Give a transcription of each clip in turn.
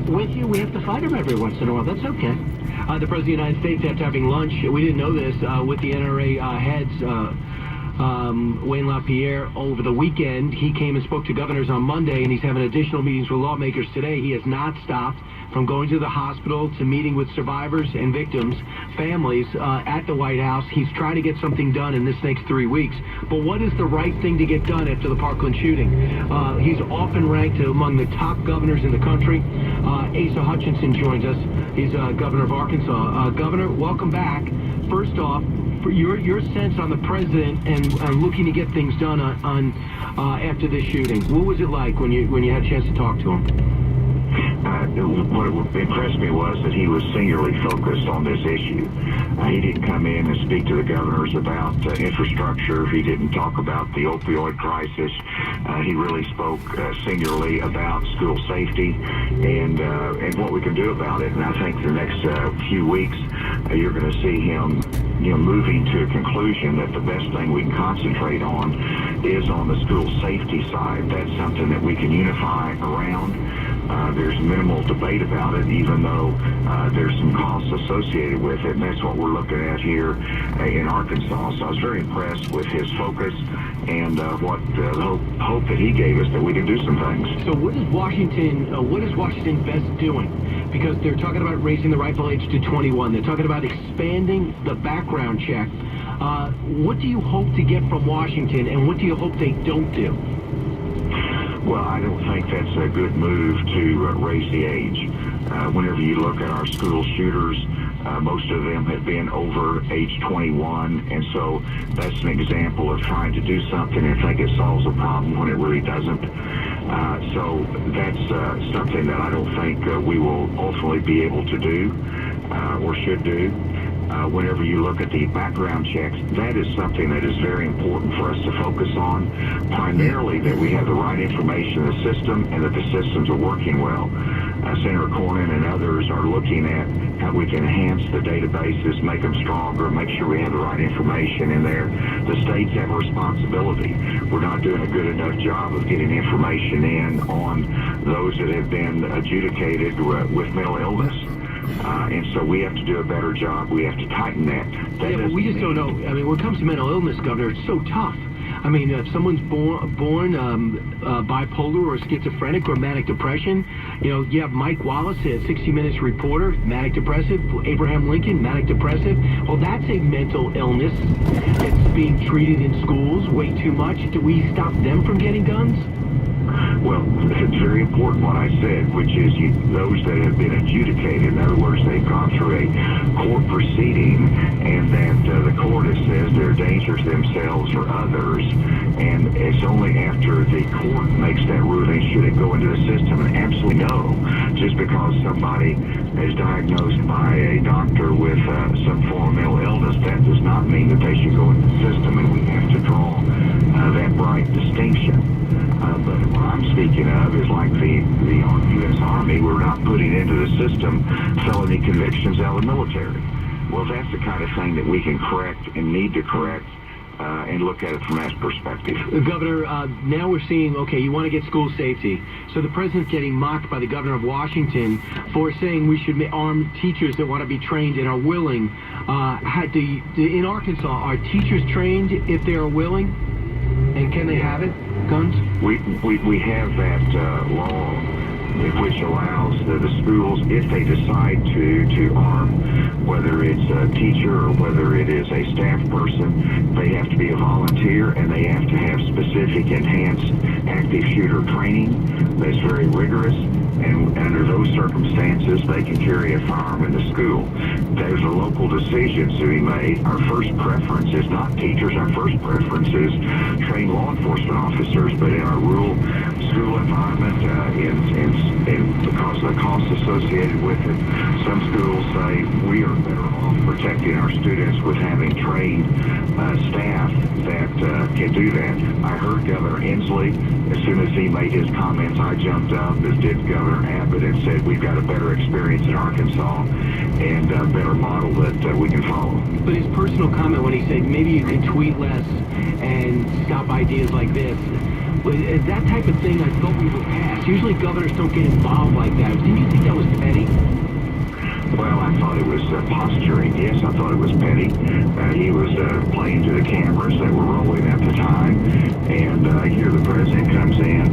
with you. We have to fight them every once in a while. That's okay. The President of the United States, after having lunch, we didn't know this, with the NRA heads, Wayne LaPierre, over the weekend. He came and spoke to governors on Monday, and he's having additional meetings with lawmakers today. He has not stopped from going to the hospital to meeting with survivors and victims, families at the White House. He's trying to get something done in this next 3 weeks. But what is the right thing to get done after the Parkland shooting? He's often ranked among the top governors in the country. Asa Hutchinson joins us. He's governor of Arkansas. Governor, welcome back. First off, for your sense on the president and looking to get things done on after this shooting. What was it like when you had a chance to talk to him? What impressed me was that he was singularly focused on this issue. He didn't come in and speak to the governors about infrastructure. He didn't talk about the opioid crisis. He really spoke singularly about school safety and what we can do about it. And I think the next few weeks, you're going to see him, moving to a conclusion that the best thing we can concentrate on is on the school safety side. That's something that we can unify around. There's minimal debate about it, even though there's some costs associated with it, and that's what we're looking at here in Arkansas. So I was very impressed with his focus and what the hope that he gave us that we can do some things. So what is Washington best doing? Because they're talking about raising the rifle age to 21. They're talking about expanding the background check. What do you hope to get from Washington, and what do you hope they don't do? Well, I don't think that's a good move to raise the age. Whenever you look at our school shooters, most of them have been over age 21, and so that's an example of trying to do something and think it solves a problem when it really doesn't. So that's something that I don't think we will ultimately be able to do or should do. Whenever you look at the background checks, that is something that is very important for us to focus on, primarily that we have the right information in the system and that the systems are working well. Senator Cornyn and others are looking at how we can enhance the databases, make them stronger, make sure we have the right information in there. The states have a responsibility. We're not doing a good enough job of getting information in on those that have been adjudicated with mental illness. And so we have to do a better job. We have to tighten that. Yeah, but we just don't know. I mean, when it comes to mental illness, Governor, it's so tough. I mean, if someone's born bipolar or schizophrenic or manic depression, you have Mike Wallace, a 60 Minutes reporter, manic depressive, Abraham Lincoln, manic depressive. Well, that's a mental illness. It's being treated in schools way too much. Do we stop them from getting guns? Well, it's very important what I said, which is those that have been adjudicated, in other words, they've gone through a court proceeding and that the court has says they're a danger to themselves or others, and it's only after the court makes that ruling should it go into the system, and absolutely no. Just because somebody is diagnosed by a doctor with some form of mental illness, that does not mean that they should go into the system, and we have to draw that bright distinction. But what I'm speaking of is like the U.S. Army. We're not putting into the system felony convictions out of the military. Well, that's the kind of thing that we can correct and need to correct and look at it from that perspective. Governor, now we're seeing, okay, you want to get school safety. So the president's getting mocked by the governor of Washington for saying we should arm teachers that want to be trained and are willing. In Arkansas, are teachers trained if they are willing? And can they have it? Guns? We have that law which allows the schools, if they decide to arm, whether it's a teacher or whether it is a staff person, they have to be a volunteer and they have to have specific enhanced active shooter training that's very rigorous, and under those circumstances they can carry a firearm in the school. There's a local decision to be made. Our first preference is not teachers. Our first preference is trained law enforcement officers, but in our rural school environment, and because of the costs associated with it, some schools say we are better off protecting our students with having trained staff that can do that. I heard Governor Inslee, as soon as he made his comments, I jumped up, as did Governor Abbott, and said we've got a better experience in Arkansas and a better model that we can follow. But his personal comment when he said maybe you can tweet less and stop ideas like this, That type of thing I thought we were past. Usually governors don't get involved like that. Didn't you think that was petty? Well, I thought it was posturing. Yes, I thought it was petty. He was playing to the cameras that were rolling at the time. And here the president comes in,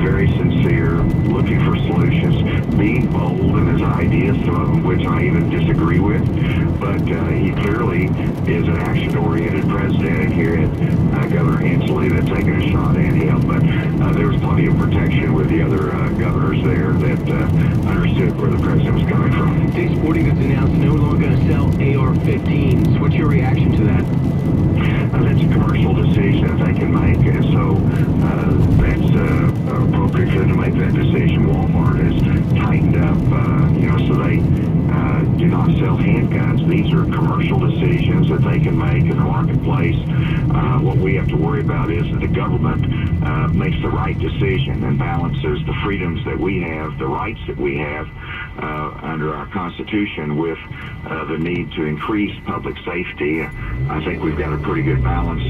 very sincere, looking for solutions, being bold in his ideas, some of them which I even disagree with. But he clearly is an action-oriented president. And here at Governor Hensley, that's taking a shot at him. But there was plenty of protection with the other governors there that understood where the president was coming from. Dick's Sporting Goods announced no longer going to sell AR-15s. What's your reaction to that? That's a commercial decision that they can make, and so that's appropriate for them to make that decision. Walmart has tightened up, so they do not sell handguns. These are commercial decisions that they can make in the marketplace. What we have to worry about is that the government makes the right decision and balances the freedoms that we have, the rights that we have under our Constitution with the need to increase public safety. I think we've got a pretty good balance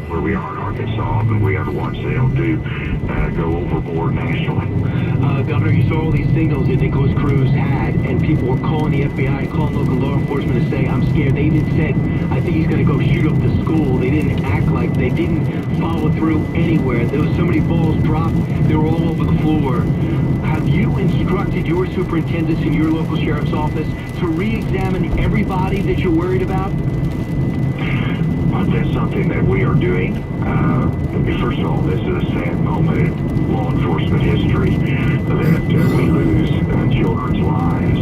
where we are in Arkansas, but we are the ones that don't go overboard nationally. Governor, you saw all these signals that Nicholas Cruz had, and people were calling the FBI, calling local law enforcement to say, I'm scared. They even said, I think he's going to go shoot up the school. They didn't act like they didn't follow through anywhere. There was so many balls dropped, they were all over the floor. Have you instructed your superintendents in your local sheriff's office to re-examine everybody that you're worried about? That's something that we are doing. First of all, this is a sad moment in law enforcement history that we lose children's lives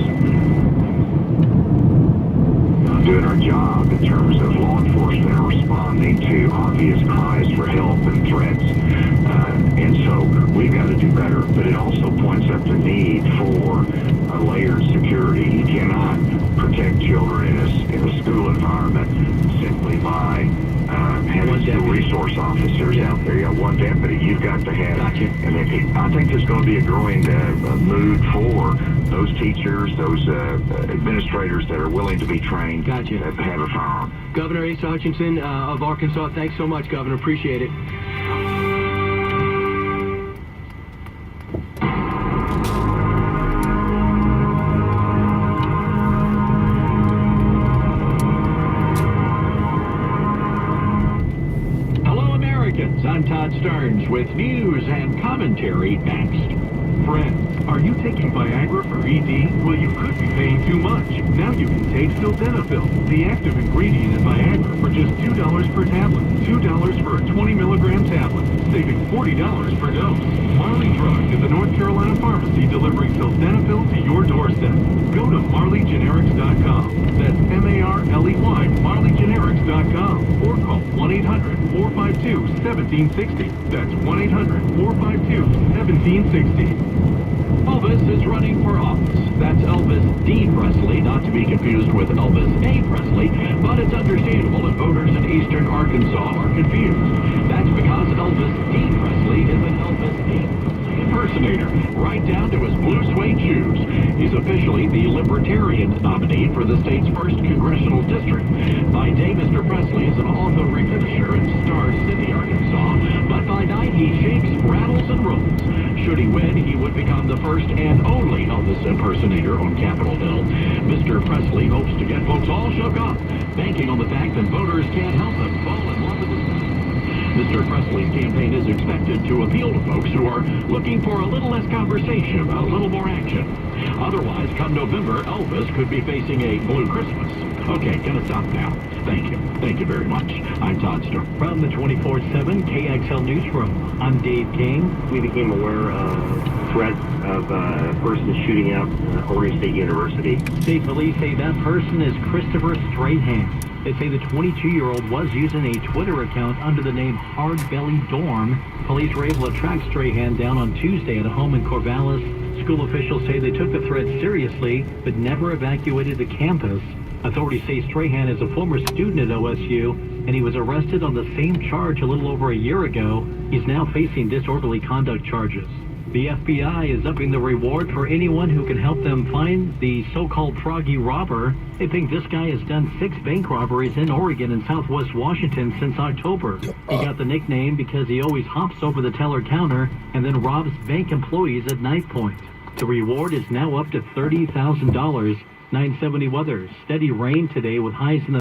doing our job in terms of law enforcement and responding to obvious cries for help and threats. And so we've got to do better. But it also points up the need for a layered security. You cannot protect children in a school environment simply by having school resource officers out there. You got one deputy. You've got to have. Gotcha. And I think there's going to be a growing mood for those teachers, those administrators that are willing to be trained Gotcha. to have a firearm. Governor Asa Hutchinson of Arkansas, thanks so much, Governor. Appreciate it. I'm Todd Starnes with news and commentary next. Friends, are you taking Viagra for ED? Well, you could be paying too much. Now you can take sildenafil, the active ingredient in Viagra, for just $2 per tablet. $2 for a 20 milligram tablet, saving $40 per dose. Marley Drug is a North Carolina pharmacy delivering sildenafil to your doorstep. Go to MarleyGenerics.com. That's M-A-R-L-E-Y, MarleyGenerics.com. Or call 1-800-452-1760. That's 1-800-452-1760. Elvis is running for office. That's Elvis D. Presley, not to be confused with Elvis A. Presley, but it's understandable that voters in eastern Arkansas are confused. That's because Elvis D. Presley is an Elvis A. Presley impersonator, right down to his blue suede shoes. He's officially the Libertarian nominee for the state's first congressional district. By day, Mr. Presley is an auto-ring finisher in Star City, Arkansas, but by night he shakes, rattles, and rolls. Should he win, he would become the first and only Elvis impersonator on Capitol Hill. Mr. Presley hopes to get folks all shook up, banking on the fact that voters can't help but fall in love with his style. Mr. Presley's campaign is expected to appeal to folks who are looking for a little less conversation, a little more action. Otherwise, come November, Elvis could be facing a blue Christmas. Okay, gonna stop now. Thank you. Thank you very much. I'm Todd Starr. From the 24/7 KXL Newsroom, I'm Dave King. We became aware of threats of a person shooting up Oregon State University. State police say that person is Christopher Strahan. They say the 22-year-old was using a Twitter account under the name Hard Belly Dorm. Police were able to track Strahan down on Tuesday at a home in Corvallis. School officials say they took the threat seriously, but never evacuated the campus. Authorities say Strahan is a former student at OSU, and he was arrested on the same charge a little over a year ago. He's now facing disorderly conduct charges. The FBI is upping the reward for anyone who can help them find the so-called froggy robber. They think this guy has done 6 bank robberies in Oregon and Southwest Washington since October. He got the nickname because he always hops over the teller counter and then robs bank employees at knife point. The reward is now up to $30,000. 970 weather. Steady rain today with highs in the